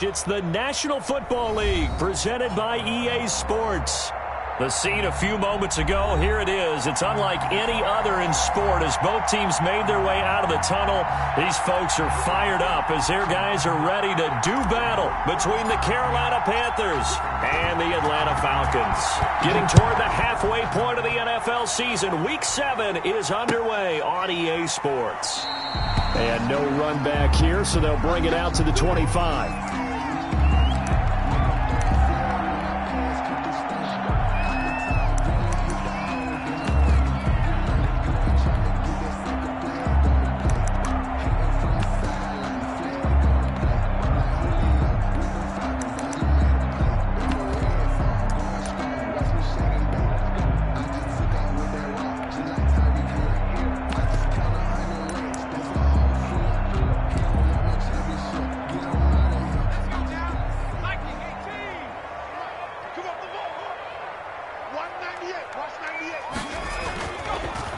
correct. It's the National Football League presented by EA Sports. The scene a few moments ago, here it is. It's unlike any other in sport as both teams made their way out of the tunnel. These folks are fired up as their guys are ready to do battle between the Carolina Panthers and the Atlanta Falcons. Getting toward the halfway point of the NFL season, Week 7 is underway on EA Sports. And no run back here, so they'll bring it out to the 25.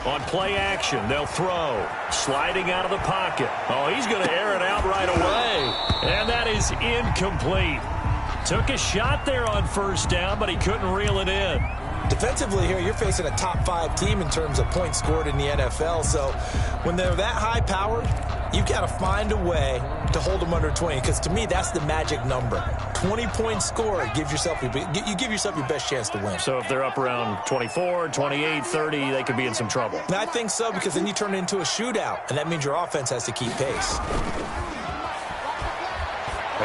On play action, they'll throw. Sliding out of the pocket. Oh, he's going to air it out right away. And that is incomplete. Took a shot there on first down, but he couldn't reel it in. Defensively here, you're facing a top 5 team in terms of points scored in the NFL. So when they're that high-powered, you've got to find a way to hold them under 20. Because to me, that's the magic number. 20 points scored, you give yourself your best chance to win. So if they're up around 24, 28, 30, they could be in some trouble. And I think so, because then you turn it into a shootout, and that means your offense has to keep pace.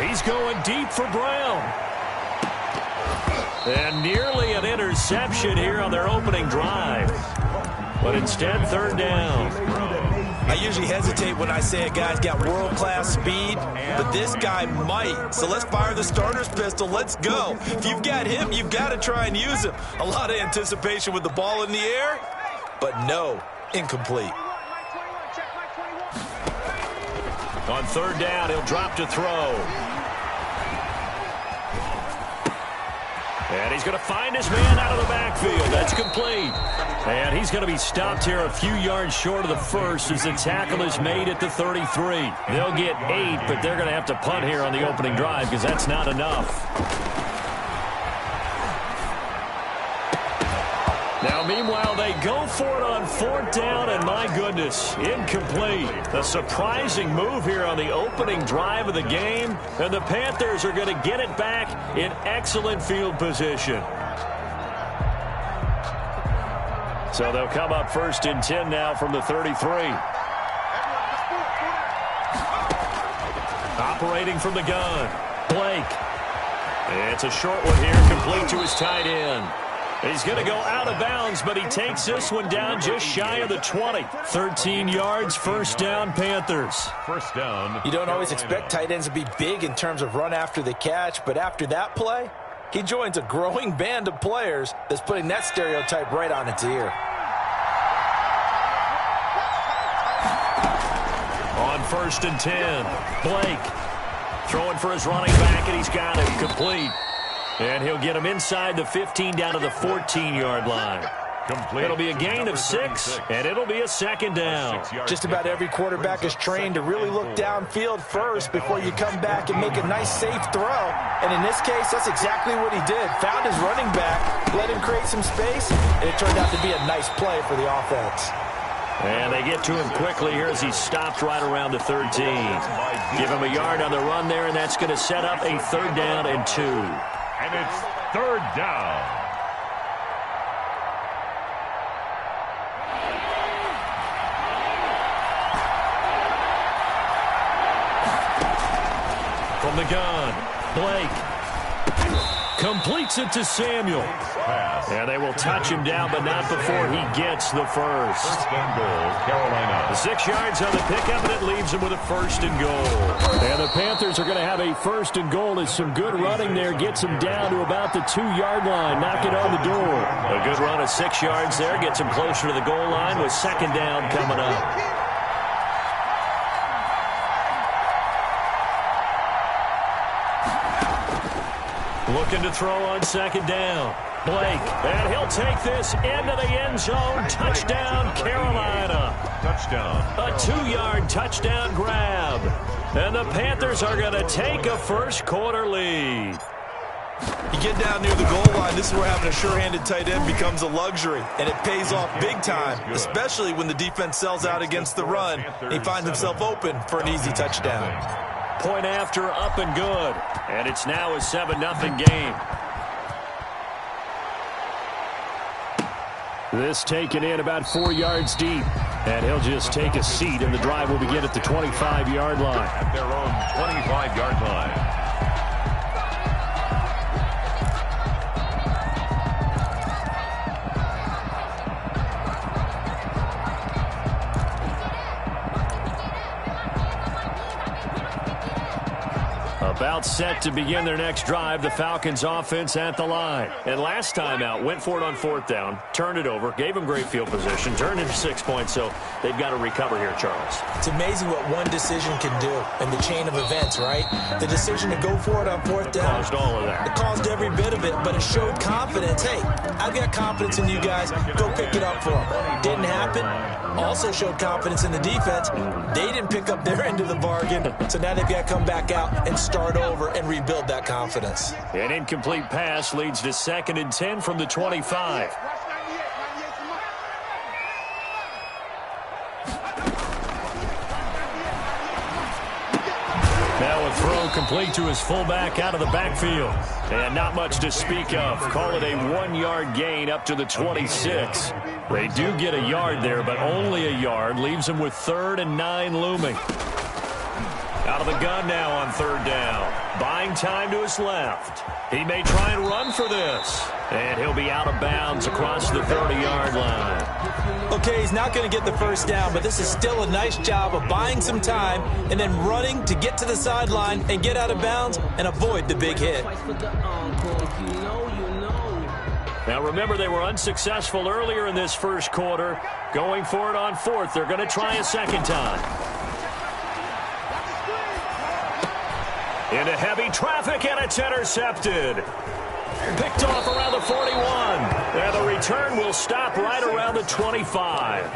He's going deep for Brown. And nearly an interception here on their opening drive. But instead, third down. I usually hesitate when I say a guy's got world-class speed, but this guy might. So let's fire the starter's pistol. Let's go. If you've got him, you've got to try and use him. A lot of anticipation with the ball in the air, but no, incomplete. On third down, he'll drop to throw. And he's going to find his man out of the backfield. That's complete. And he's going to be stopped here a few yards short of the first as the tackle is made at the 33. They'll get 8, but they're going to have to punt here on the opening drive because that's not enough. Now, meanwhile, they go for it on fourth down, and my goodness, incomplete. A surprising move here on the opening drive of the game, and the Panthers are going to get it back in excellent field position. So they'll come up first and 10 now from the 33. Operating from the gun, Blake. It's a short one here, complete to his tight end. He's going to go out of bounds, but he takes this one down just shy of the 20. 13 yards, first down, Panthers. First down. You don't always expect tight ends to be big in terms of run after the catch, but after that play, he joins a growing band of players that's putting that stereotype right on its ear. On first and 10, Blake throwing for his running back, and he's got him complete. And he'll get him inside the 15 down to the 14-yard line. Complete. It'll be a gain of 6, and it'll be a second down. Just about every quarterback is trained to really look downfield first before you come back and make a nice, safe throw. And in this case, that's exactly what he did. Found his running back, let him create some space, and it turned out to be a nice play for the offense. And they get to him quickly here as he stopped right around the 13. Give him a yard on the run there, and that's going to set up a third down and 2. And it's third down. From the gun, Blake completes it to Samuel. And they will touch him down, but not before he gets the first. First and goal, Carolina. 6 yards on the pickup, and it leaves him with a first and goal. And the Panthers are going to have a first and goal as some good running there gets him down to about the 2-yard line, knocking on the door. A good run of 6 yards there gets him closer to the goal line with second down coming up. Looking to throw on second down. Blake, and he'll take this into the end zone. Touchdown, Carolina. Touchdown. A 2-yard touchdown grab. And the Panthers are going to take a first-quarter lead. You get down near the goal line, this is where having a sure-handed tight end becomes a luxury, and it pays off big time, especially when the defense sells out against the run. He finds himself open for an easy touchdown. Point after, up and good. And it's now a 7-0 game. This taken in about 4 yards deep. And he'll just take a seat, and the drive will begin at the 25-yard line. At their own 25-yard line. About set to begin their next drive, the Falcons offense at the line. And last time out, went for it on 4th down, turned it over, gave them great field position, turned it to 6 points, so they've got to recover here, Charles. It's amazing what one decision can do in the chain of events, right? The decision to go for it on 4th down. Caused all of that. It caused every bit of it, but it showed confidence. Hey, I've got confidence in you guys. Go pick it up for them. Didn't happen. Also showed confidence in the defense. They didn't pick up their end of the bargain, so now they've got to come back out and start over and rebuild that confidence. An incomplete pass leads to 2nd and 10 from the 25. Now a throw complete to his fullback out of the backfield. And not much to speak of. Call it a 1-yard gain up to the 26. They do get a yard there, but only a yard. Leaves them with 3rd and 9 looming. Out of the gun now on 3rd down. Buying time to his left. He may try and run for this. And he'll be out of bounds across the 30-yard line. Okay, he's not going to get the first down, but this is still a nice job of buying some time and then running to get to the sideline and get out of bounds and avoid the big hit. Now remember, they were unsuccessful earlier in this first quarter. Going for it on 4th. They're going to try a second time. Into heavy traffic, and it's intercepted. Picked off around the 41. And the return will stop right around the 25.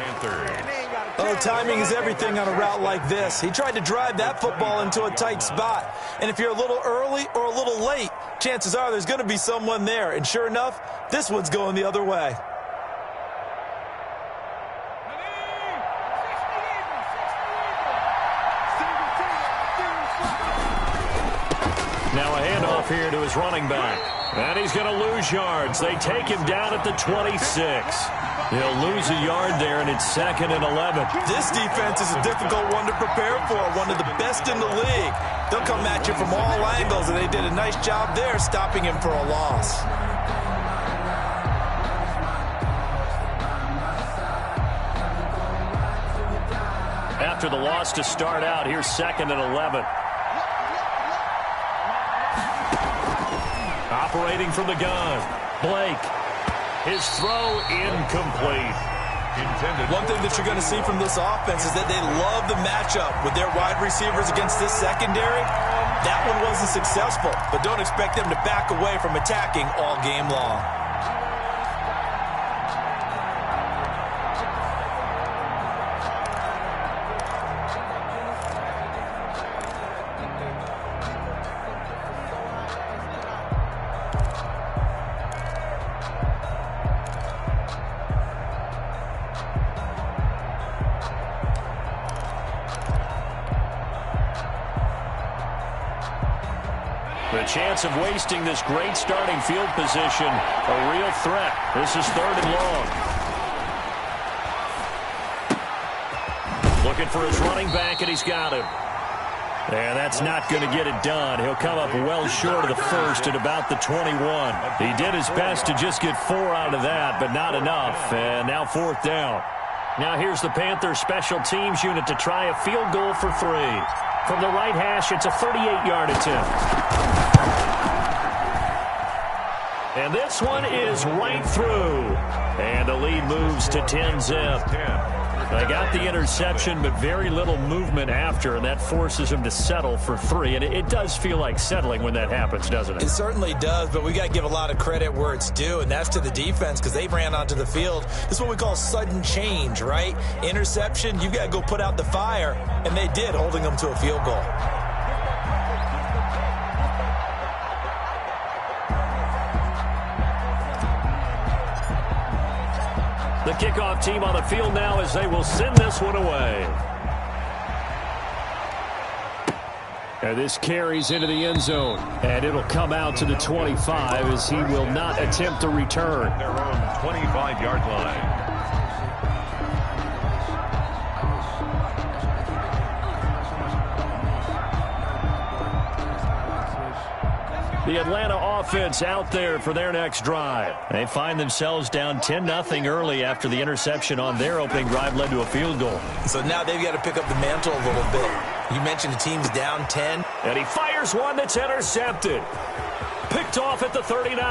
Oh, timing is everything on a route like this. He tried to drive that football into a tight spot. And if you're a little early or a little late, chances are there's going to be someone there. And sure enough, this one's going the other way. Now a handoff here to his running back. And he's going to lose yards. They take him down at the 26. He'll lose a yard there, and it's 2nd and 11. This defense is a difficult one to prepare for, one of the best in the league. They'll come at you from all angles, and they did a nice job there stopping him for a loss. After the loss to start out, here's 2nd and 11. Operating from the gun, Blake. His throw incomplete. One thing that you're going to see from this offense is that they love the matchup with their wide receivers against this secondary. That one wasn't successful, but don't expect them to back away from attacking all game long. The chance of wasting this great starting field position, a real threat. This is 3rd and long. Looking for his running back, and he's got him. And that's not going to get it done. He'll come up well short of the first at about the 21. He did his best to just get 4 out of that, but not enough. And now 4th down. Now here's the Panthers special teams unit to try a field goal for 3. From the right hash, it's a 38-yard attempt. And this one is right through. And the lead moves to 10-zip. They got the interception, but very little movement after, and that forces him to settle for 3. And it does feel like settling when that happens, doesn't it? It certainly does, but we got to give a lot of credit where it's due, and that's to the defense because they ran onto the field. This is what we call sudden change, right? Interception, you've got to go put out the fire, and they did, holding them to a field goal. The kickoff team on the field now as they will send this one away. And this carries into the end zone. And it'll come out to the 25 as he will not attempt a return. Their own 25-yard line. The Atlanta offense out there for their next drive. They find themselves down 10-0 early after the interception on their opening drive led to a field goal. So now they've got to pick up the mantle a little bit. You mentioned the team's down 10. And he fires one that's intercepted. Picked off at the 39.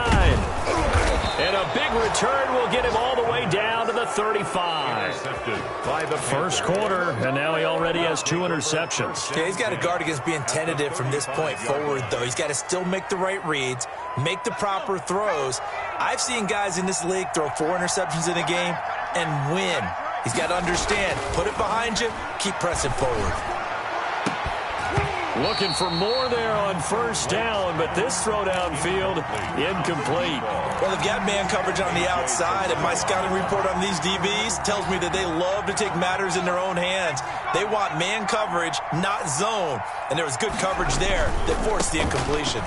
And a big return will get him all the way down to the 35. Intercepted by the First quarter, and now he already has 2 interceptions. Okay, he's got to guard against being tentative from this point forward, though. He's got to still make the right reads, make the proper throws. I've seen guys in this league throw 4 interceptions in a game and win. He's got to understand, put it behind you, keep pressing forward. Looking for more there on first down, but this throw downfield, incomplete. Well, they've got man coverage on the outside, and my scouting report on these DBs tells me that they love to take matters in their own hands. They want man coverage, not zone, and there was good coverage there that forced the incompletion.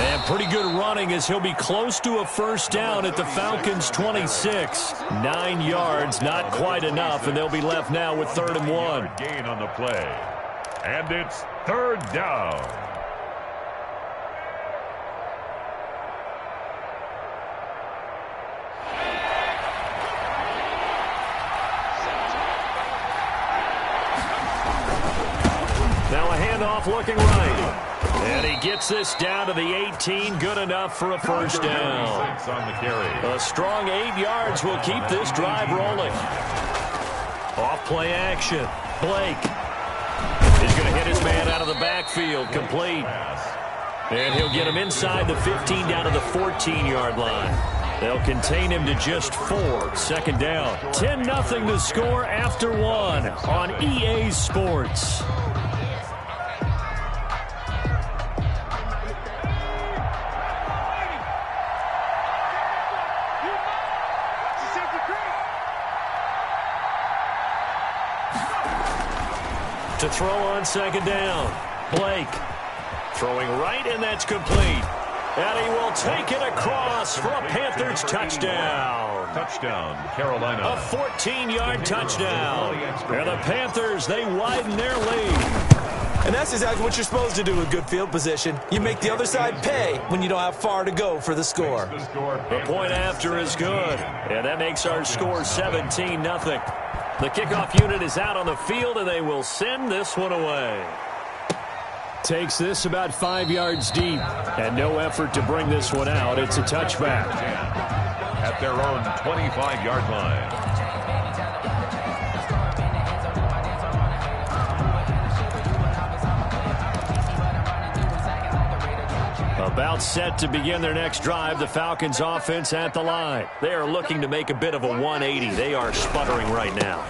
And pretty good running as he'll be close to a first down at the Falcons' 26. 9 yards, not quite enough, and they'll be left now with 3rd and 1. Gain on the play. And it's 3rd down. Now a handoff looking right. And he gets this down to the 18. Good enough for a first down. On the carry. A strong 8 yards will keep this drive rolling. Off-play action. Blake is going to hit his man out of the backfield. Complete. And he'll get him inside the 15 down to the 14-yard line. They'll contain him to just 4. 2nd down. 10-0 to score after 1 on EA Sports. To throw on 2nd down. Blake throwing right, and that's complete. And he will take it across for a Panthers touchdown. Touchdown, Carolina. A 14-yard touchdown. And the Panthers, they widen their lead. And that's exactly what you're supposed to do with good field position. You make the other side pay when you don't have far to go for the score. The point after is good. And that makes our score 17-0. The kickoff unit is out on the field, and they will send this one away. Takes this about 5 yards deep, and no effort to bring this one out. It's a touchback. At their own 25-yard line. About set to begin their next drive, the Falcons offense at the line. They are looking to make a bit of a 180. They are sputtering right now.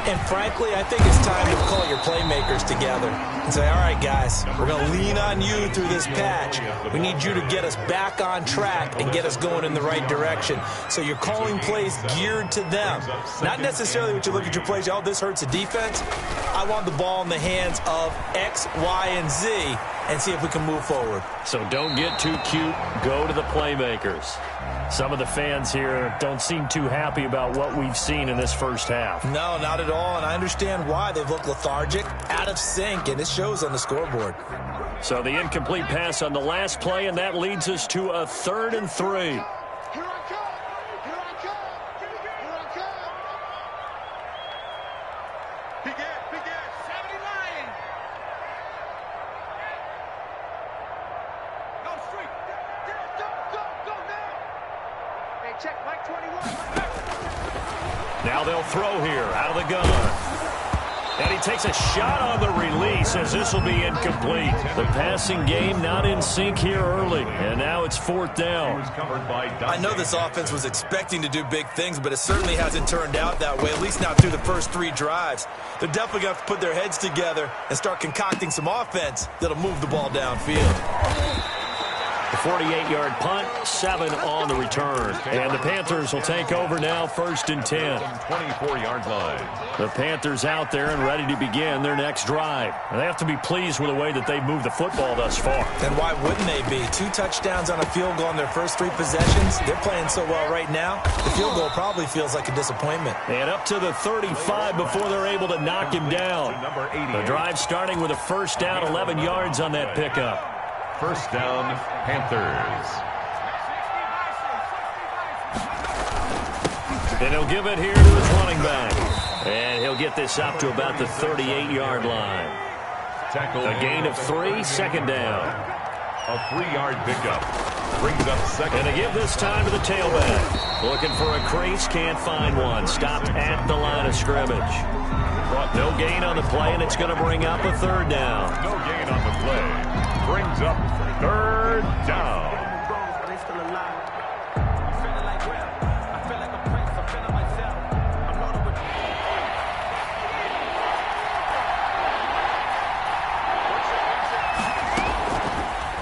And frankly, I think it's time to call your playmakers together and say, all right, guys, we're going to lean on you through this patch. We need you to get us back on track and get us going in the right direction. So you're calling plays geared to them. Not necessarily what you look at your plays, oh, this hurts the defense. I want the ball in the hands of X, Y, and Z and see if we can move forward. So don't get too cute. Go to the playmakers. Some of the fans here don't seem too happy about what we've seen in this first half. No, not at all, and I understand why. They've looked lethargic, out of sync, and it shows on the scoreboard. So the incomplete pass on the last play, and that leads us to a 3rd and 3. Now they'll throw here out of the gun. And he takes a shot on the release as this will be incomplete. The passing game not in sync here early. And now it's 4th down. I know this offense was expecting to do big things, but it certainly hasn't turned out that way, at least not through the first 3 drives. They're definitely going to have to put their heads together and start concocting some offense that'll move the ball downfield. The 48-yard punt, 7 on the return. And the Panthers will take over now, 1st and 10. 24-yard line. The Panthers out there and ready to begin their next drive. They have to be pleased with the way that they've moved the football thus far. And why wouldn't they be? 2 touchdowns on a field goal in their first 3 possessions. They're playing so well right now, the field goal probably feels like a disappointment. And up to the 35 before they're able to knock him down. The drive starting with a 1st down, 11 yards on that pickup. 1st down, Panthers. And he'll give it here to his running back. And he'll get this up to about the 38-yard line. A gain of 3, 2nd down. A 3-yard pickup. Brings up 2nd. And to give this time to the tailback. Looking for a crease, can't find one. Stopped at the line of scrimmage. No gain on the play, and it's going to bring up a 3rd down. No gain on the play. Brings up 3rd down.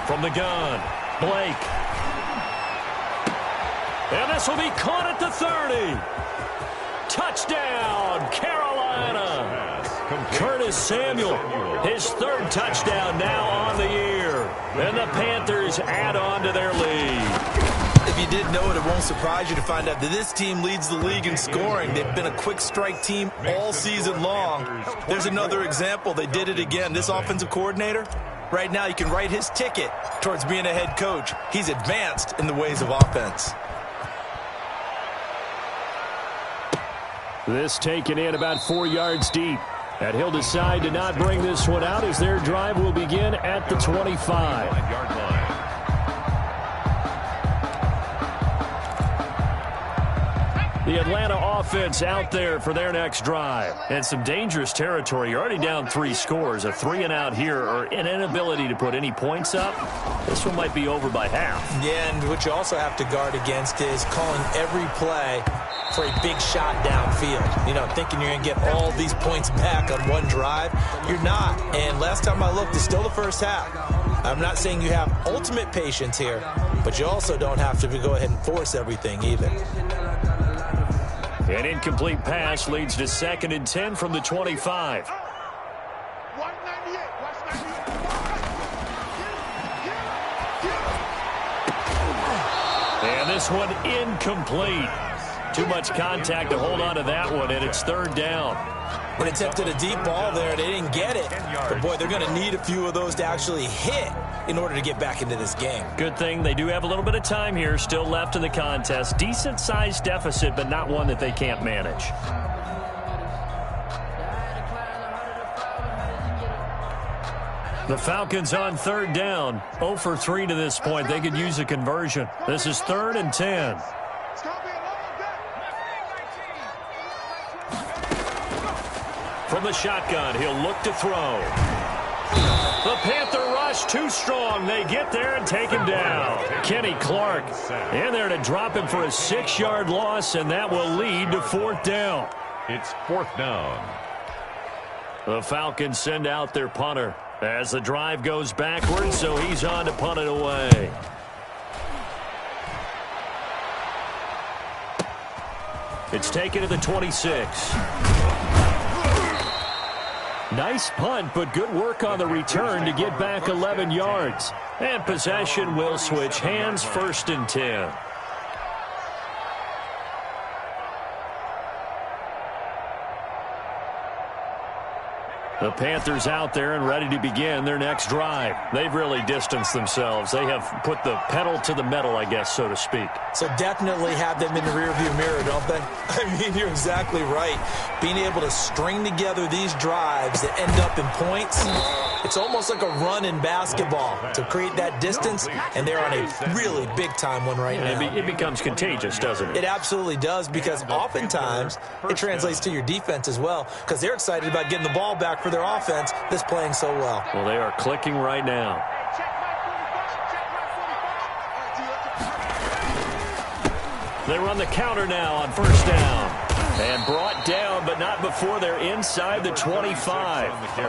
From the gun, Blake. And this will be caught at the 30. Touchdown, Carolina. Curtis Samuel, his 3rd touchdown now on the year. And the Panthers add on to their lead. If you didn't know it, it won't surprise you to find out that this team leads the league in scoring. They've been a quick strike team all season long. There's another example. They did it again. This offensive coordinator, right now you can write his ticket towards being a head coach. He's advanced in the ways of offense. This taken in about 4 yards deep. And he'll decide to not bring this one out as their drive will begin at the 25. The Atlanta offense out there for their next drive. And some dangerous territory. You're already down 3 scores. A 3-and-out here or an inability to put any points up. This one might be over by half. Yeah, and what you also have to guard against is calling every play for a big shot downfield. You know, thinking you're going to get all these points back on one drive. You're not. And last time I looked, it's still the first half. I'm not saying you have ultimate patience here, but you also don't have to go ahead and force everything either. An incomplete pass leads to 2nd and 10 from the 25. And this one incomplete. Too much contact to hold on to that one, and it's 3rd down. When attempted a deep ball there, they didn't get it. But, boy, they're going to need a few of those to actually hit in order to get back into this game. Good thing they do have a little bit of time here still left in the contest. Decent-sized deficit, but not one that they can't manage. The Falcons on 3rd down. 0 for 3 to this point. They could use a conversion. This is 3rd and 10. From the shotgun, he'll look to throw. The Panther rush too strong. They get there and take him down. Kenny Clark in there to drop him for a 6-yard loss, and that will lead to 4th down. It's 4th down. The Falcons send out their punter as the drive goes backwards, so he's on to punt it away. It's taken to the 26. Nice punt, but good work on the return to get back 11 yards. And possession will switch hands, 1st and 10. The Panthers out there and ready to begin their next drive. They've really distanced themselves. They have put the pedal to the metal, I guess, so to speak. So definitely have them in the rearview mirror, don't they? I mean, you're exactly right. Being able to string together these drives that end up in points, It's almost like a run in basketball to create that distance, and they're on a really big-time one right now. It becomes contagious, doesn't it? It absolutely does, because oftentimes it translates to your defense as well, because they're excited about getting the ball back for their offense that's playing so well. Well, they are clicking right now. They run the counter now on first down. And brought down, but not before they're inside the 25.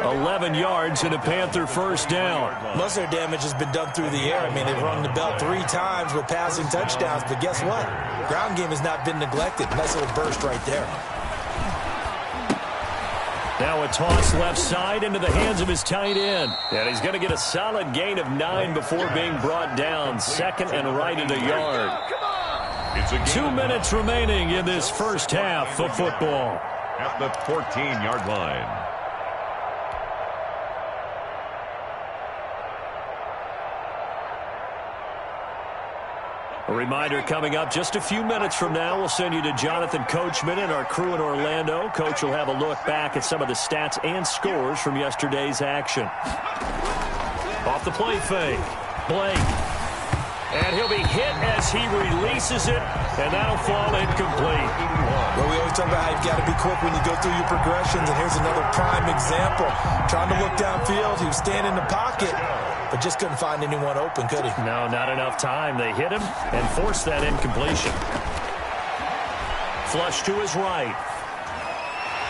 11 yards and a Panther first down. Most of their damage has been done through the air. I mean, they've rung the bell 3 times with passing touchdowns, but guess what? Ground game has not been neglected. Nice little burst right there. Now a toss left side into the hands of his tight end. And he's going to get a solid gain of 9 before being brought down. Second and right in the yard. 2 minutes remaining in this first half of football. At the 14-yard line. A reminder coming up just a few minutes from now, we'll send you to Jonathan Coachman and our crew in Orlando. Coach will have a look back at some of the stats and scores from yesterday's action. Off the play fake, Blake. And he'll be hit as he releases it, and that'll fall incomplete. Well, we always talk about how you've got to be quick when you go through your progressions, and here's another prime example. Trying to look downfield, he was standing in the pocket, but just couldn't find anyone open, could he? No, not enough time. They hit him and forced that incompletion. Flush to his right.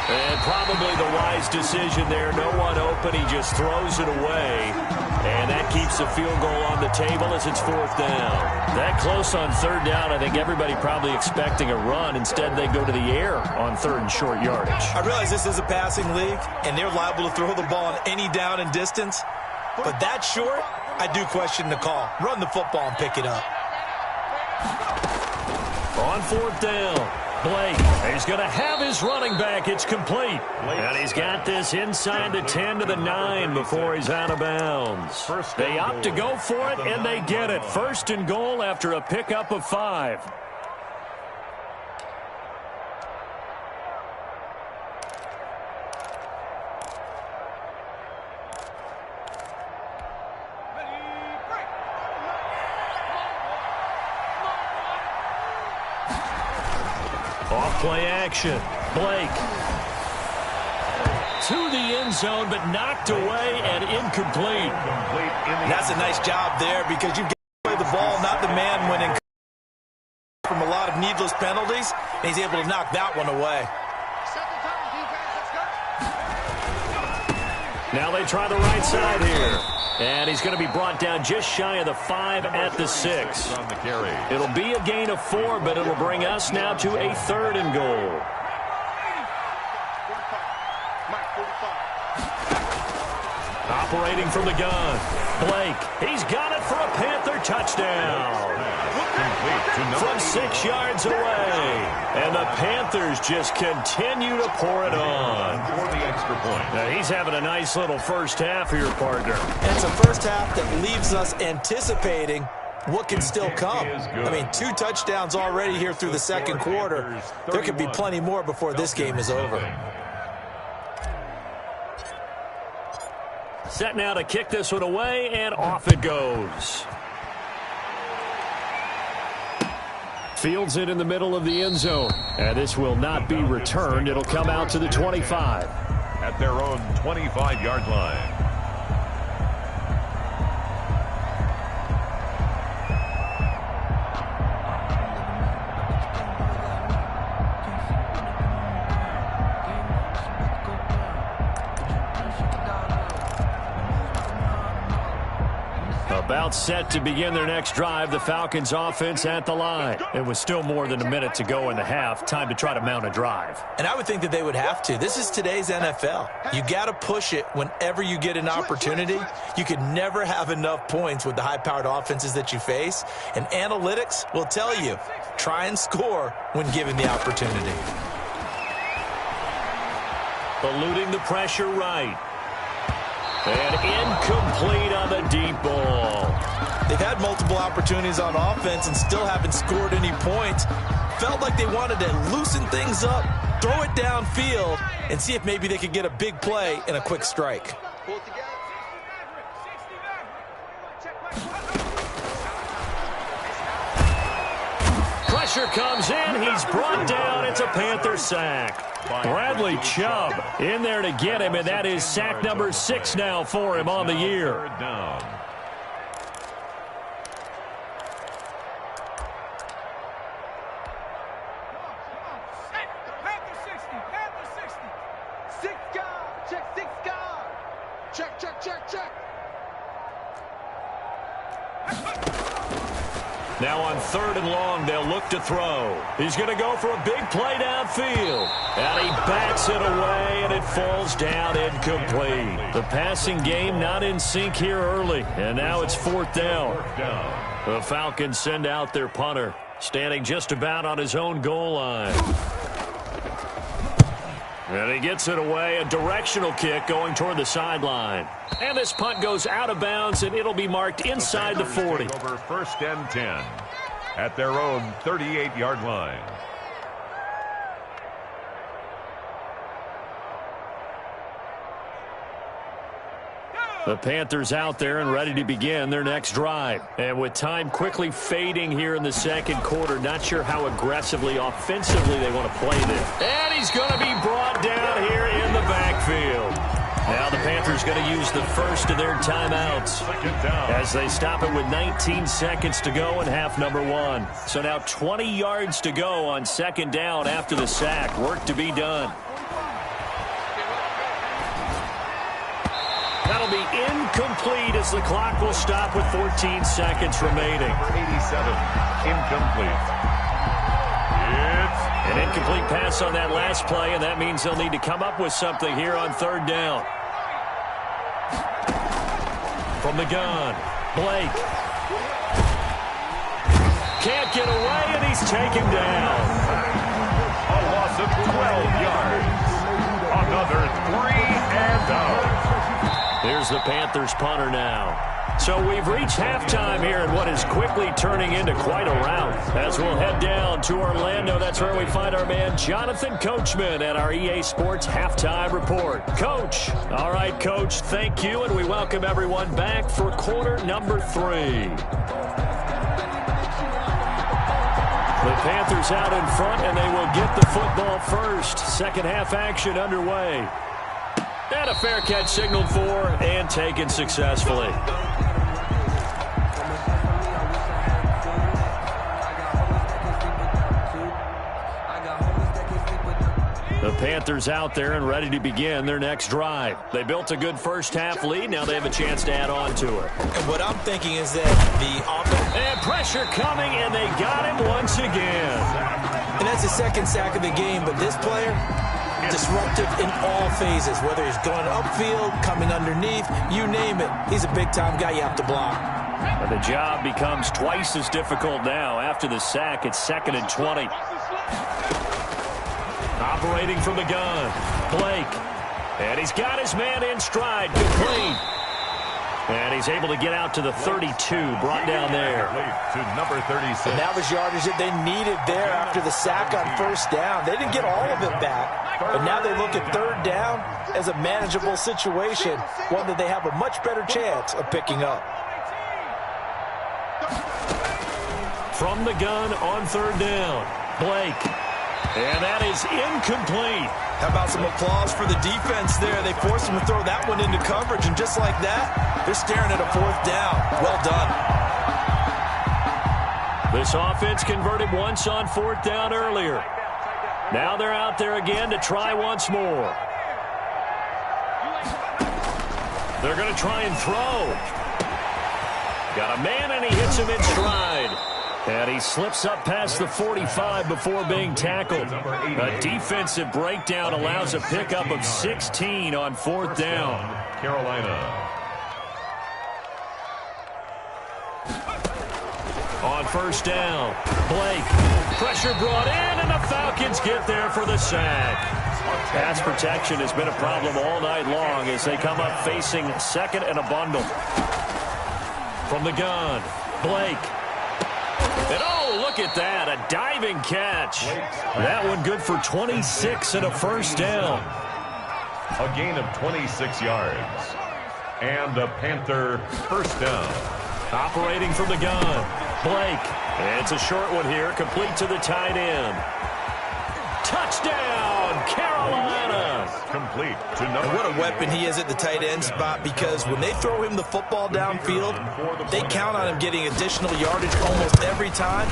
And probably the wise decision there. No one open. He just throws it away. And that keeps the field goal on the table as it's fourth down. That close on third down, I think everybody probably expecting a run. Instead, they go to the air on third and short yardage. I realize this is a passing league, and they're liable to throw the ball on any down and distance. But that short, I do question the call. Run the football and pick it up. On fourth down, Blake. He's going to have his running back. It's complete. And he's got this inside the 10 to the 9 before he's out of bounds. They opt to go for it, and they get it. First and goal after a pickup of 5. Play action. Blake to the end zone, but knocked away and incomplete. That's a nice job there, because you've got to play the ball, not the man winning from a lot of needless penalties, and he's able to knock that one away. Now they try the right side here. And he's going to be brought down just shy of the 5 at the 6. It'll be a gain of 4, but it'll bring us now to a third and goal. Operating from the gun, Blake. He's got it for a Panther touchdown. From 6 yards away. And the Panthers just continue to pour it on. For the extra point. Now he's having a nice little first half here, partner. It's a first half that leaves us anticipating what can still come. I mean, 2 touchdowns already here through the second quarter. There could be plenty more before this game is over. Set now to kick this one away, and off it goes. Fields it in the middle of the end zone. And this will not be returned. It'll come out to the 25. At their own 25-yard line. About set to begin their next drive, the Falcons offense at the line. It was still more than a minute to go in the half. Time to try to mount a drive. And I would think that they would have to. This is today's NFL. You got to push it whenever you get an opportunity. You could never have enough points with the high-powered offenses that you face. And analytics will tell you, try and score when given the opportunity. Eluding the pressure right. And incomplete on the deep ball. They've had multiple opportunities on offense and still haven't scored any points. Felt like they wanted to loosen things up, throw it downfield, and see if maybe they could get a big play and a quick strike. Pull together. pressure comes in. He's brought down. It's a Panther sack. Bradley Chubb in there to get him, and that is sack number 6 now for him on the year. Now on 3rd and long, they'll look to throw. He's going to go for a big play downfield. And he backs it away, and it falls down incomplete. The passing game not in sync here early, and now it's 4th down. The Falcons send out their punter, standing just about on his own goal line. And he gets it away, a directional kick going toward the sideline. And this punt goes out of bounds, and it'll be marked inside the 40. Over 1st and 10 at their own 38-yard line. The Panthers out there and ready to begin their next drive. And with time quickly fading here in the 2nd quarter, not sure how aggressively, offensively they want to play this. And he's going to be brought down here in the backfield. Now the Panthers going to use the first of their timeouts as they stop it with 19 seconds to go in half number 1. So now 20 yards to go on 2nd down after the sack. Work to be done. That'll be incomplete as the clock will stop with 14 seconds remaining. Number 87, incomplete. It's an incomplete pass on that last play, and that means they'll need to come up with something here on 3rd down. From the gun, Blake. Can't get away, and he's taken down. a loss of 12 yards. Another 3 and out. Here's the Panthers punter now. So we've reached halftime here in what is quickly turning into quite a rout. As we'll head down to Orlando, that's where we find our man Jonathan Coachman at our EA Sports Halftime Report. Coach. All right, Coach, thank you, and we welcome everyone back for quarter number 3. The Panthers out in front, and they will get the football first. Second half action underway. And a fair catch signaled for and taken successfully. The Panthers out there and ready to begin their next drive. They built a good first half lead. Now they have a chance to add on to it. And what I'm thinking is that the offense... And pressure coming, and they got him once again. And that's the second sack of the game, but this player... disruptive in all phases, whether he's going upfield, coming underneath, you name it. He's a big-time guy you have to block. But the job becomes twice as difficult now. After the sack, it's 2nd and 20. Operating from the gun, Blake. And he's got his man in stride, complete. And he's able to get out to the 32, brought down there. To number 36. And that was yardage that they needed there after the sack on first down. They didn't get all of it back. But now they look at third down as a manageable situation, one that they have a much better chance of picking up. From the gun on third down, Blake. And that is incomplete. How about some applause for the defense there? They forced him to throw that one into coverage, and just like that, they're staring at a fourth down. Well done. This offense converted once on fourth down earlier. Now they're out there again to try once more. They're going to try and throw. Got a man, and he hits him in stride. And he slips up past the 45 before being tackled. A defensive breakdown allows a pickup of 16 on fourth down. Carolina. On first down, Blake. Pressure brought in, and the Falcons get there for the sack. Pass protection has been a problem all night long as they come up facing second and a bundle. From the gun, Blake. And oh, look at that, a diving catch. That one good for 26 and a first down. A gain of 26 yards. And a Panther first down. Operating from the gun, Blake. And it's a short one here, complete to the tight end. Touchdown, Carolina! Complete to number. And what a weapon he is at the tight end spot, because when they throw him the football downfield, they count on him getting additional yardage almost every time.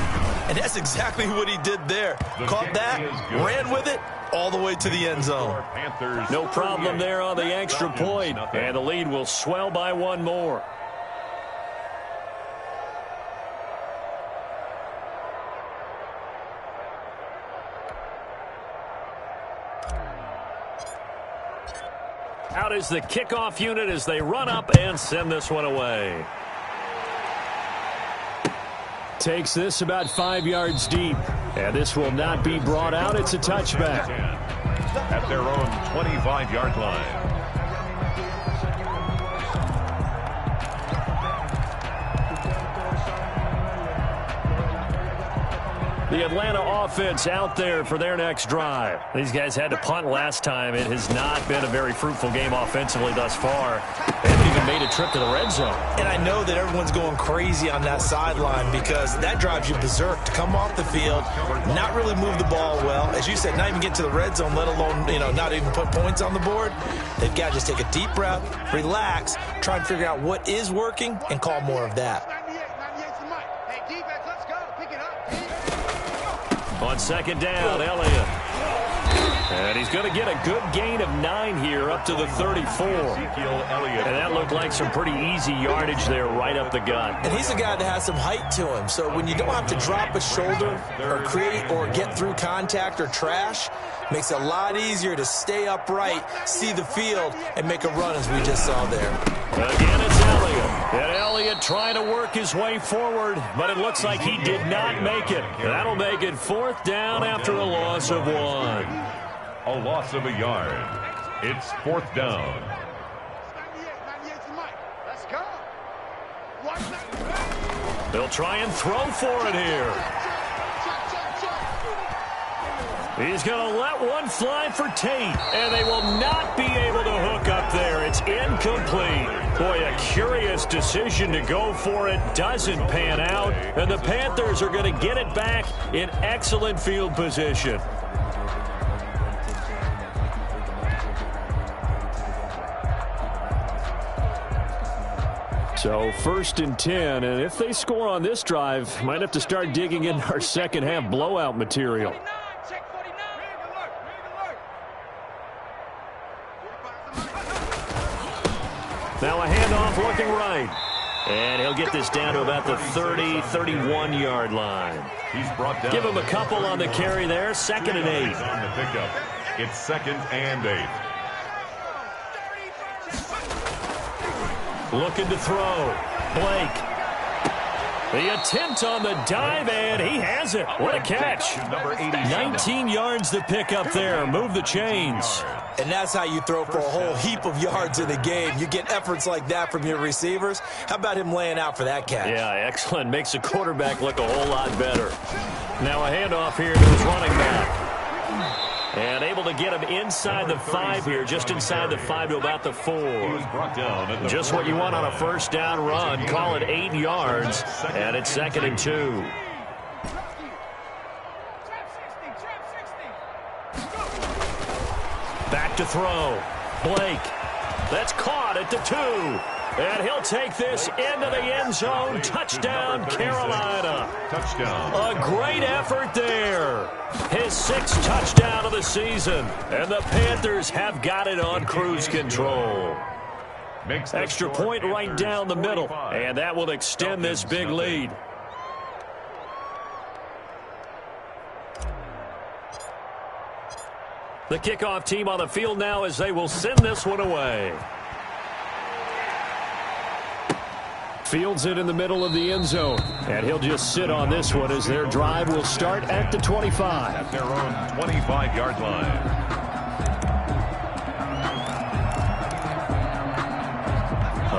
And that's exactly what he did there. Caught that, ran with it, all the way to the end zone. No problem there on the extra point. And the lead will swell by one more. Out is the kickoff unit as they run up and send this one away. Takes this about 5 yards deep. And this will not be brought out. It's a touchback. At their own 25-yard line. The Atlanta offense out there for their next drive. These guys had to punt last time. It has not been a very fruitful game offensively thus far. They haven't even made a trip to the red zone. And I know that everyone's going crazy on that sideline because that drives you berserk to come off the field, not really move the ball well. As you said, not even get to the red zone, let alone, not even put points on the board. They've got to just take a deep breath, relax, try and figure out what is working, and call more of that. On second down, Elliott. And he's going to get a good gain of 9 here up to the 34. And that looked like some pretty easy yardage there right up the gut. And he's a guy that has some height to him. So when you don't have to drop a shoulder or create or get through contact or trash, makes it a lot easier to stay upright, see the field, and make a run as we just saw there. Again, it's Elliott. And Elliott trying to work his way forward, but it looks like he did not make it. That'll make it 4th down after a loss of 1. A loss of a yard. It's 4th down. They'll try and throw for it here. He's going to let one fly for Tate, and they will not be able to hook up there. It's incomplete. Boy, a curious decision to go for it. Doesn't pan out, and the Panthers are going to get it back in excellent field position. So 1st and 10, and if they score on this drive, might have to start digging in our second half blowout material. Now a handoff looking right. And he'll get this down to about the 30, 31-yard line. He's brought down. Give him a couple on the carry there. 2nd and 8. On the pickup. It's 2nd and 8. Looking to throw. Blake. The attempt on the dive, and he has it. What a catch. 19 yards to pick up there. Move the chains. And that's how you throw for a whole heap of yards in a game. You get efforts like that from your receivers. How about him laying out for that catch? Yeah, excellent. Makes the quarterback look a whole lot better. Now a handoff here to his running back. And able to get him inside the 5 here, just inside the 5 to about the 4. Just what you want on a 1st down run. Call it 8 yards, and it's 2nd and 2. Back to throw. Blake. That's caught at the 2. And he'll take this into the end zone. Touchdown, Carolina. Touchdown. A great effort there. His 6th touchdown of the season. And the Panthers have got it on cruise control. Extra point right down the middle. And that will extend this big lead. The kickoff team on the field now as they will send this one away. Fields it in the middle of the end zone. And he'll just sit on this one as their drive will start at the 25. At their own 25-yard line.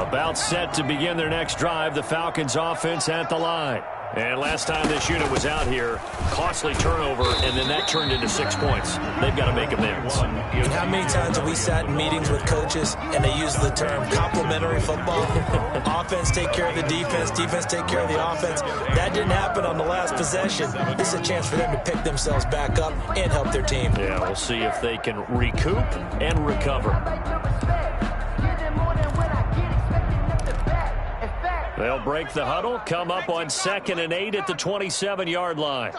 About set to begin their next drive. The Falcons offense at the line. And last time this unit was out here, costly turnover, and then that turned into 6 points. They've got to make amends. And how many times have we sat in meetings with coaches and they use the term complementary football? Offense take care of the defense, defense take care of the offense. That didn't happen on the last possession. This is a chance for them to pick themselves back up and help their team. Yeah, we'll see if they can recoup and recover. They'll break the huddle, come up on 2nd and 8 at the 27-yard line.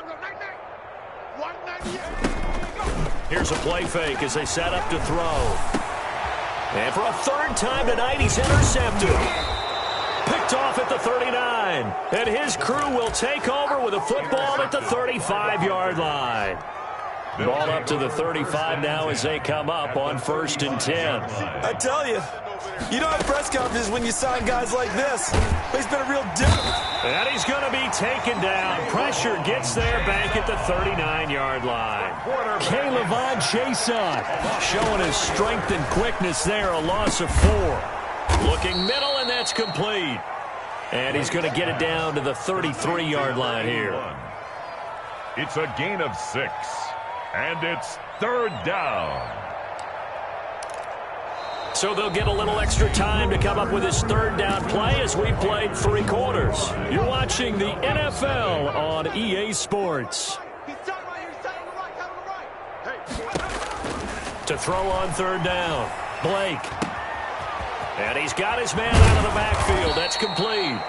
Here's a play fake as they set up to throw. And for a 3rd time tonight, he's intercepted. Picked off at the 39. And his crew will take over with a football at the 35-yard line. Ball up to the 35 now as they come up on 1st and 10. I tell you, you don't have press conferences when you sign guys like this. But he's been a real difference. And he's going to be taken down. Pressure gets there back at the 39-yard line. K'Lavon Chason showing his strength and quickness there. A loss of 4. Looking middle, and that's complete. And he's going to get it down to the 33-yard line here. It's a gain of 6. And it's 3rd down. So they'll get a little extra time to come up with his 3rd down play as we played 3 quarters. You're watching the NFL on EA Sports. To throw on 3rd down, Blake. And he's got his man out of the backfield. That's complete.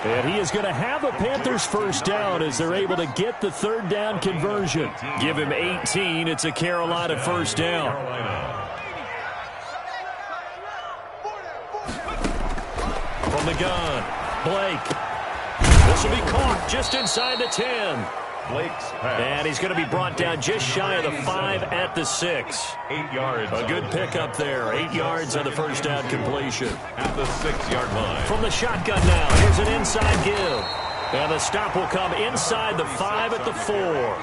And he is going to have a Panthers 1st down as they're able to get the 3rd down conversion. Give him 18. It's a Carolina 1st down. From the gun, Blake. This will be caught just inside the 10. Blake's pass. And he's going to be brought down just shy of the 5 at the 6. 8 yards. A good pickup there. 8 yards on the 1st down completion. At the 6-yard line. From the shotgun now, here's an inside give. And the stop will come inside the 5 at the 4.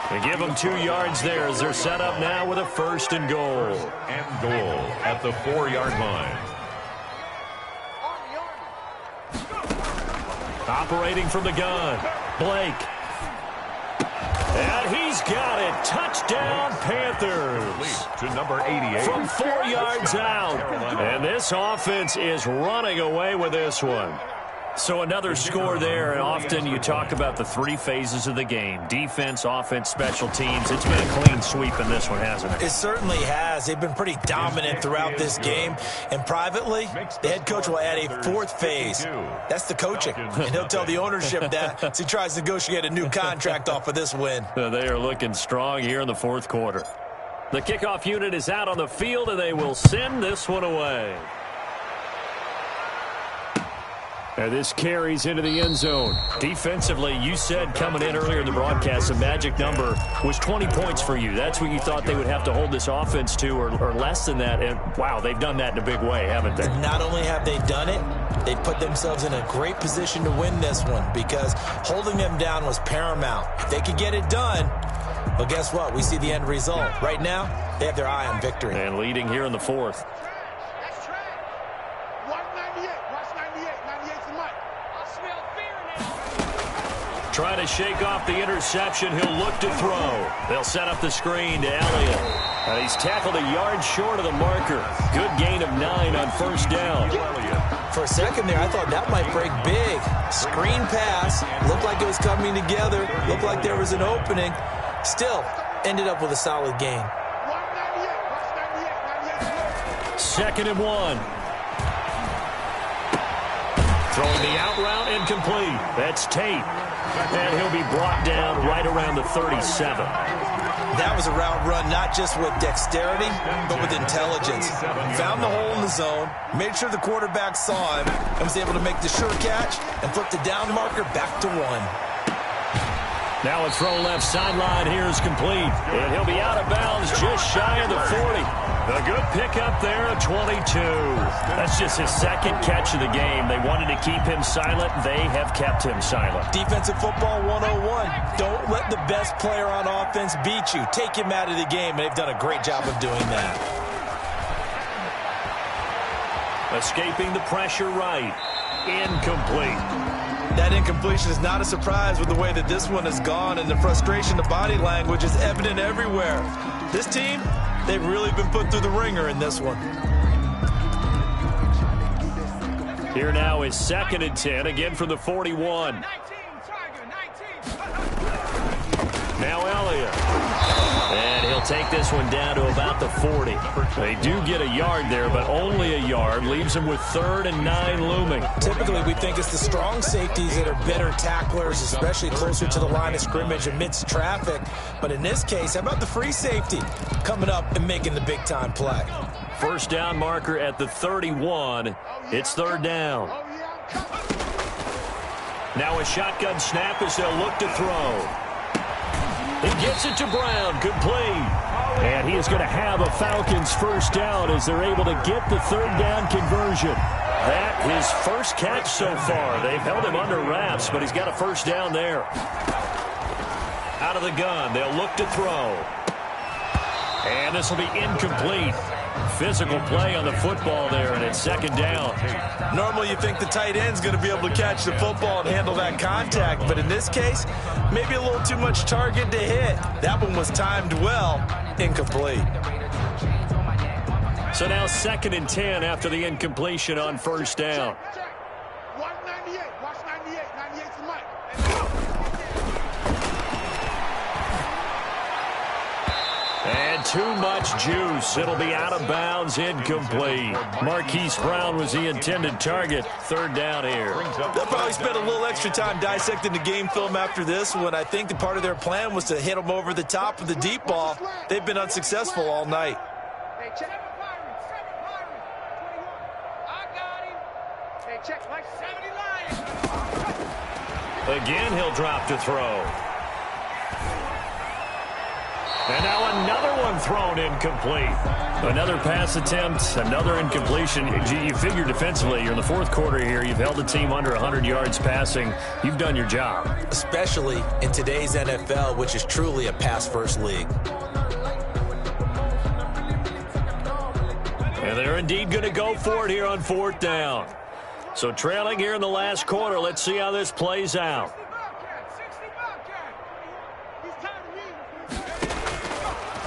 They give them 2 yards there as they're set up now with a 1st and goal. And goal at the 4-yard line. Operating from the gun, Blake. And he's got it. Touchdown, Panthers. To number 88. From 4 yards out. And this offense is running away with this one. So another score there, and often you talk about the 3 phases of the game. Defense, offense, special teams. It's been a clean sweep in this one, hasn't it? It certainly has. They've been pretty dominant throughout this game. And privately, the head coach will add a 4th phase. That's the coaching. And he'll tell the ownership that as he tries to negotiate a new contract off of this win. They are looking strong here in the 4th quarter. The kickoff unit is out on the field, and they will send this one away. And this carries into the end zone. Defensively, you said coming in earlier in the broadcast, the magic number was 20 points for you. That's what you thought they would have to hold this offense to, or less than that. And, wow, they've done that in a big way, haven't they? Not only have they done it, they've put themselves in a great position to win this one because holding them down was paramount. If they could get it done, well, guess what? We see the end result. Right now, they have their eye on victory. And leading here in the 4th. Trying to shake off the interception. He'll look to throw. They'll set up the screen to Elliott. And he's tackled a yard short of the marker. Good gain of 9 on 1st down. For a second there, I thought that might break big. Screen pass. Looked like it was coming together. Looked like there was an opening. Still, ended up with a solid gain. 2nd and 1. Throwing the out route incomplete. That's Tate. And he'll be brought down right around the 37. That was a route run not just with dexterity, but with intelligence. Found the hole in the zone, made sure the quarterback saw him, and was able to make the sure catch and flip the down marker back to 1. Now a throw left sideline here is complete. And he'll be out of bounds just shy of the 40. A good pickup there of 22. That's just his 2nd catch of the game. They wanted to keep him silent. They have kept him silent. Defensive football 101. Don't let the best player on offense beat you. Take him out of the game. They've done a great job of doing that. Escaping the pressure right. Incomplete. That incompletion is not a surprise with the way that this one has gone, and the frustration, the body language is evident everywhere. This team, they've really been put through the ringer in this one. Here now is 2nd and 10, again from the 41. Now Elliott. And he'll take this one down to about the 40. They do get a yard there, but only a yard. Leaves them with 3rd and 9 looming. Typically, we think it's the strong safeties that are better tacklers, especially closer to the line of scrimmage amidst traffic. But in this case, how about the free safety coming up and making the big-time play? First down marker at the 31. It's 3rd down. Now a shotgun snap as they'll look to throw. He gets it to Brown, complete. And he is going to have a Falcons first down as they're able to get the 3rd down conversion. That his first catch so far. They've held him under wraps, but he's got a first down there. Out of the gun, they'll look to throw. And this will be incomplete. Physical play on the football there, and it's 2nd down. Normally you think the tight end's going to be able to catch the football and handle that contact, but in this case, maybe a little too much target to hit. That one was timed well, incomplete. So now 2nd and 10 after the incompletion on first down. Watch 98, watch 98, 98's the mic. And too much juice. It'll be out of bounds, incomplete. Marquise Brown was the intended target. 3rd down here. They'll probably spend a little extra time dissecting the game film after this one. I think the part of their plan was to hit them over the top of the deep ball. They've been unsuccessful all night. Hey, check. I got him. Hey, check, like 70 Lions. Again, he'll drop to throw. And now another one thrown incomplete. Another pass attempt, another incompletion. You figure defensively, you're in the 4th quarter here. You've held the team under 100 yards passing. You've done your job. Especially in today's NFL, which is truly a pass-first league. And they're indeed going to go for it here on 4th down. So trailing here in the last quarter. Let's see how this plays out.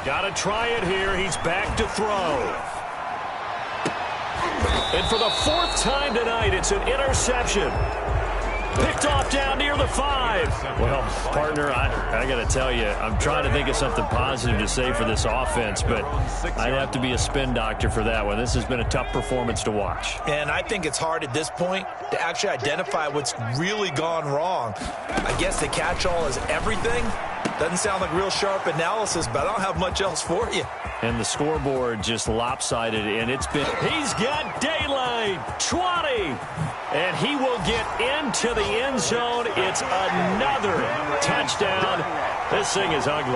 Got to try it here. He's back to throw. And for the 4th time tonight, it's an interception. Picked off down near the 5. Well, partner, I got to tell you, I'm trying to think of something positive to say for this offense, but I'd have to be a spin doctor for that one. This has been a tough performance to watch. And I think it's hard at this point to actually identify what's really gone wrong. I guess the catch-all is everything. Doesn't sound like real sharp analysis, but I don't have much else for you. And the scoreboard just lopsided, and it's been... He's got daylight, 20, and he will get into the end zone. It's another touchdown. This thing is ugly.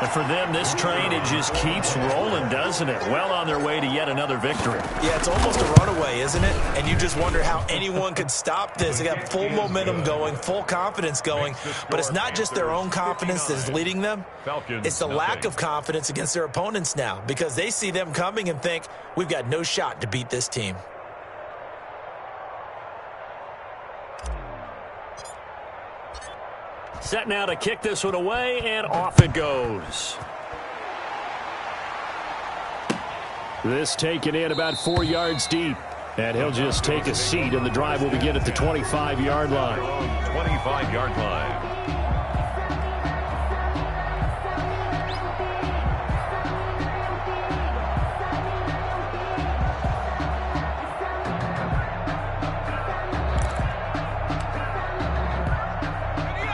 And for them, this train, it just keeps rolling, doesn't it? Well on their way to yet another victory. Yeah, it's almost a runaway, isn't it? And you just wonder how anyone could stop this. They got full momentum going, full confidence going. But it's not just their own confidence that's leading them. It's the lack of confidence against their opponents now, because they see them coming and think, we've got no shot to beat this team. Set now to kick this one away, and off it goes. This taken in about 4 yards deep. And he'll just take a seat, and the drive will begin at the 25-yard line. 25-yard line.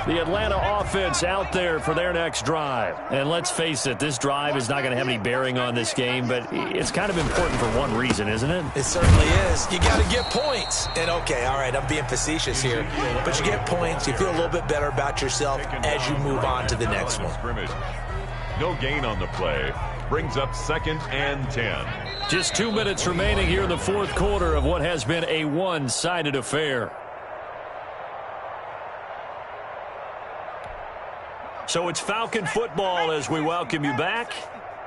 The Atlanta offense out there for their next drive. And let's face it, this drive is not going to have any bearing on this game, but it's kind of important for one reason, isn't it? It certainly is. You got to get points. And, okay, all right, I'm being facetious here, but you get points. You feel a little bit better about yourself as you move on to the next one. No gain on the play. Brings up 2nd and 10. Just 2 minutes remaining here in the 4th quarter of what has been a one-sided affair. So it's Falcon football as we welcome you back.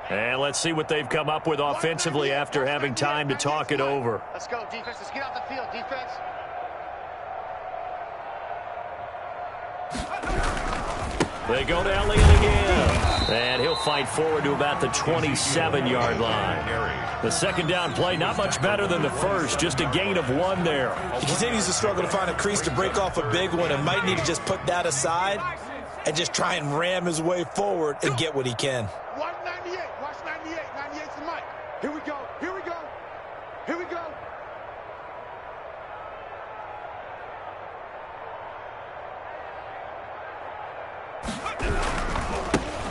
And let's see what they've come up with offensively after having time to talk it over. Let's go, defense. Let's get out the field, defense. They go to Elliott again. And he'll fight forward to about the 27-yard line. The second down play, not much better than the first, just a gain of 1 there. He continues to struggle to find a crease to break off a big one and might need to just put that aside and just try and ram his way forward and get what he can. Watch 98. Watch 98. 98's the mic. Here we go. Here we go. Here we go.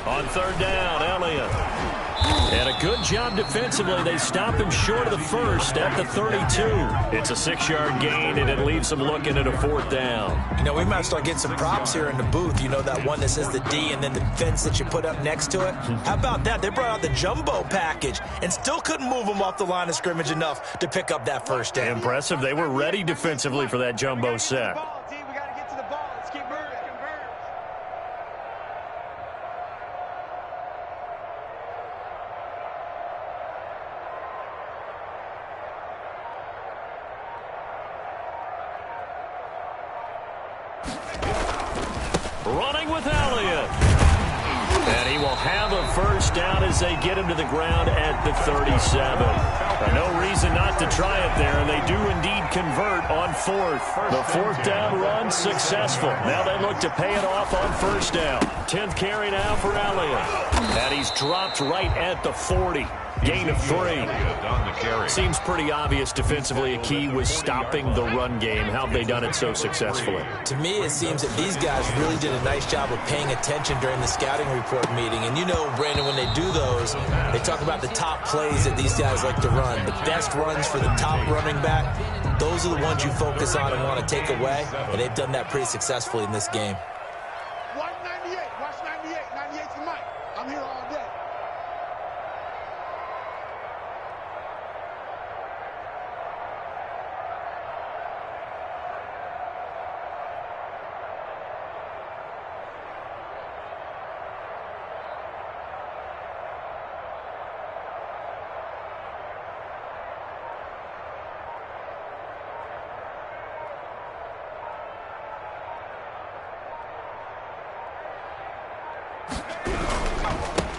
On third down, Elliott. And a good job defensively. They stop him short of the first at the 32. It's a 6-yard gain, and it leaves them looking at a 4th down. You know, we might start getting some props here in the booth. You know, that one that says the D and then the fence that you put up next to it? How about that? They brought out the jumbo package and still couldn't move them off the line of scrimmage enough to pick up that first down. Impressive. They were ready defensively for that jumbo set. We got to get to the ball. Let's keep moving. Running with Elliott. And he will have a first down as they get him to the ground at the 37. No reason not to try it there, and they do indeed convert on 4th. The 4th down run successful. Now they look to pay it off on first down. 10th carry now for Elliott. And he's dropped right at the 40. Gain of 3. Seems pretty obvious defensively a key was stopping the run game. How have they done it so successfully? To me, it seems that these guys really did a nice job of paying attention during the scouting report meeting. And you know, Brandon, when they do those, they talk about the top plays that these guys like to run. The best runs for the top running back, those are the ones you focus on and want to take away. And they've done that pretty successfully in this game. Watch 98. Watch 98. 98's the mic. I'm here all day.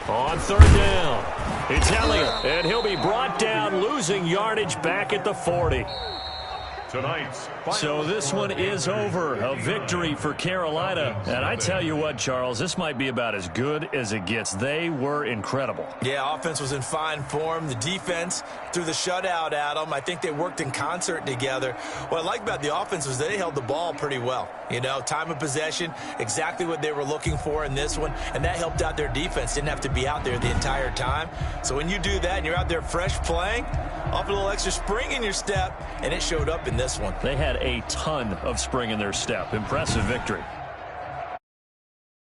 On third down, it's Elliott, and he'll be brought down, losing yardage back at the 40. So this one is over. A victory for Carolina. And I tell you what, Charles, this might be about as good as it gets. They were incredible. Yeah, offense was in fine form. The defense threw the shutout at them. I think they worked in concert together. What I like about the offense was they held the ball pretty well. You know, time of possession, exactly what they were looking for in this one. And that helped out their defense. Didn't have to be out there the entire time. So when you do that and you're out there fresh playing, off a little extra spring in your step, and it showed up in this one. They had a ton of spring in their step. Impressive victory.